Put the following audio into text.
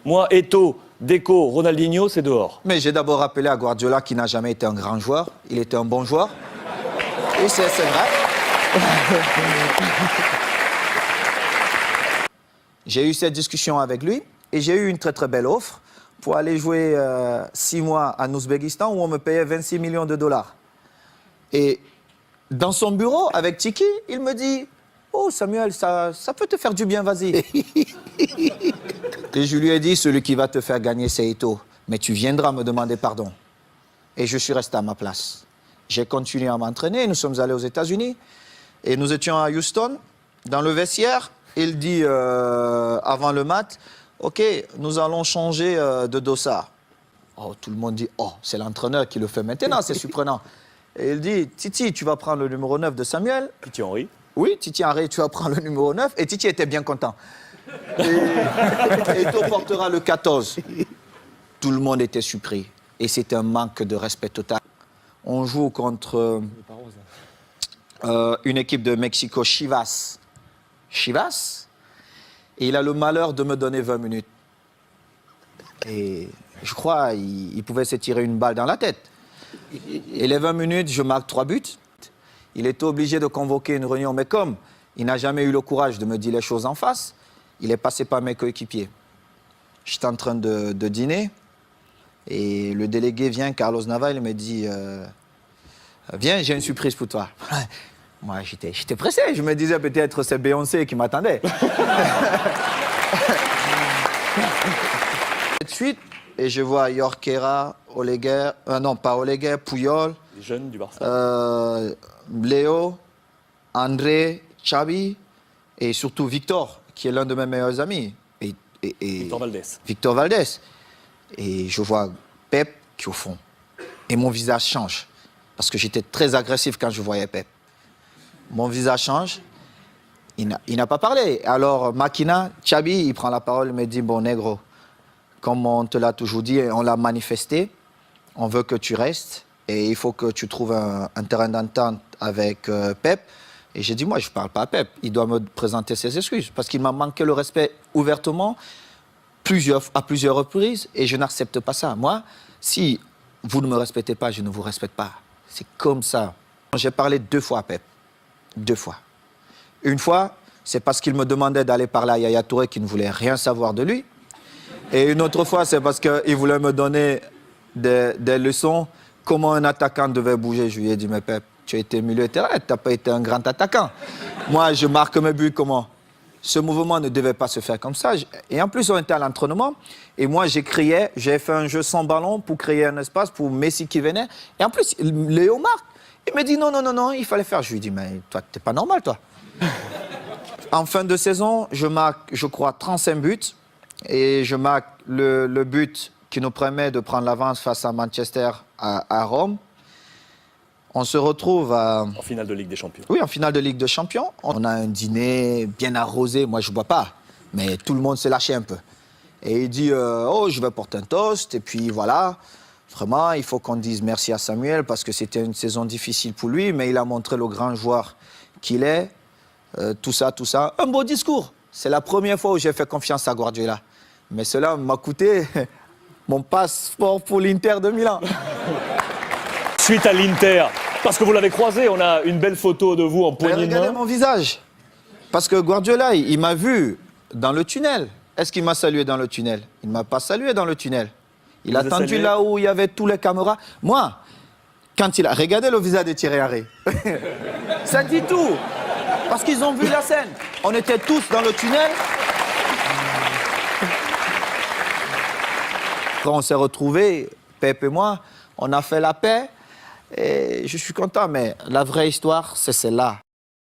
Moi, Eto'o, Deco, Ronaldinho, c'est dehors. Mais j'ai d'abord rappelé à Guardiola qui n'a jamais été un grand joueur. Il était un bon joueur. Et c'est vrai. J'ai eu cette discussion avec lui et j'ai eu une très très belle offre pour aller jouer 6 mois en Ouzbékistan où on me payait 26 millions de dollars. Et dans son bureau, avec Tiki, il me dit « Oh Samuel, ça peut te faire du bien, vas-y. » Et je lui ai dit « Celui qui va te faire gagner, c'est Eto'o. Mais tu viendras me demander pardon. » Et je suis resté à ma place. J'ai continué à m'entraîner, nous sommes allés aux États-Unis et nous étions à Houston, dans le vestiaire. Il dit avant le match, « Ok, nous allons changer de dossard. » Oh, tout le monde dit « Oh, c'est l'entraîneur qui le fait maintenant, c'est surprenant. » Et il dit « Titi, tu vas prendre le numéro 9 de Samuel. » Titi Henry. Oui, Titi Henry, tu vas prendre le numéro 9. Et Titi était bien content. Et Eto'o portera le 14. Tout le monde était surpris. Et c'était un manque de respect total. On joue contre une équipe de Mexico, Chivas. Chivas. Et il a le malheur de me donner 20 minutes. Et je crois qu'il pouvait se tirer une balle dans la tête. Et les 20 minutes, je marque 3 buts. Il était obligé de convoquer une réunion. Mais comme il n'a jamais eu le courage de me dire les choses en face, il est passé par mes coéquipiers. J'étais en train de dîner. Et le délégué vient, Carlos Nava, il me dit viens, j'ai une surprise pour toi. Moi, j'étais pressé. Je me disais peut-être c'est Beyoncé qui m'attendait. Tout de suite, et je vois Jorquera, Oleguer, non pas Oleguer, Puyol. Les jeunes du Barça. Léo, André, Xavi et surtout Victor, qui est l'un de mes meilleurs amis. Et Victor Valdés. Victor Valdés. Et je vois Pep qui est au fond. Et mon visage change. Parce que j'étais très agressif quand je voyais Pep. Mon visage change. Il n'a pas parlé. Alors, Makina, Xavi, il prend la parole, il me dit « Bon, négro, comme on te l'a toujours dit, on l'a manifesté, on veut que tu restes et il faut que tu trouves un terrain d'entente avec Pep. » Et j'ai dit « Moi, je ne parle pas à Pep. Il doit me présenter ses excuses parce qu'il m'a manqué le respect ouvertement à plusieurs reprises et je n'accepte pas ça. Moi, si vous ne me respectez pas, je ne vous respecte pas. C'est comme ça. » J'ai parlé 2 fois à Pep. 2 fois. Une fois, c'est parce qu'il me demandait d'aller parler à Yaya Touré qui ne voulait rien savoir de lui. Et une autre fois, c'est parce qu'il voulait me donner des leçons, comment un attaquant devait bouger. Je lui ai dit, mais Pep, tu as été milieu de terrain, tu n'as pas été un grand attaquant. Moi, je marque mes buts comment? Ce mouvement ne devait pas se faire comme ça. Et en plus, on était à l'entraînement. Et moi, j'ai fait un jeu sans ballon pour créer un espace pour Messi qui venait. Et en plus, Léo marque. Il me dit, non, non, non, non, il fallait faire. Je lui dis, mais toi, t'es pas normal, toi. En fin de saison, je marque, je crois, 35 buts. Et je marque le but qui nous permet de prendre l'avance face à Manchester à Rome. On se retrouve en finale de Ligue des Champions. Oui, en finale de Ligue des Champions. On a un dîner bien arrosé. Moi, je ne bois pas. Mais tout le monde s'est lâché un peu. Et il dit, oh, je vais porter un toast. Et puis voilà. Vraiment, il faut qu'on dise merci à Samuel parce que c'était une saison difficile pour lui. Mais il a montré le grand joueur qu'il est. Tout ça, tout ça. Un beau discours. C'est la première fois où j'ai fait confiance à Guardiola. Mais cela m'a coûté mon passeport pour l'Inter de Milan. Suite à l'Inter, parce que vous l'avez croisé, on a une belle photo de vous en poignée de main. Regardez mon visage. Parce que Guardiola, il m'a vu dans le tunnel. Est-ce qu'il m'a salué dans le tunnel? Il ne m'a pas salué dans le tunnel. Il a attendu là où il y avait tous les caméras. Moi, quand il a... Regardez le visage de Thierry Henry. Ça dit tout. Parce qu'ils ont vu la scène. On était tous dans le tunnel. Quand on s'est retrouvés, Pep et moi, on a fait la paix. Et je suis content, mais la vraie histoire, c'est celle-là.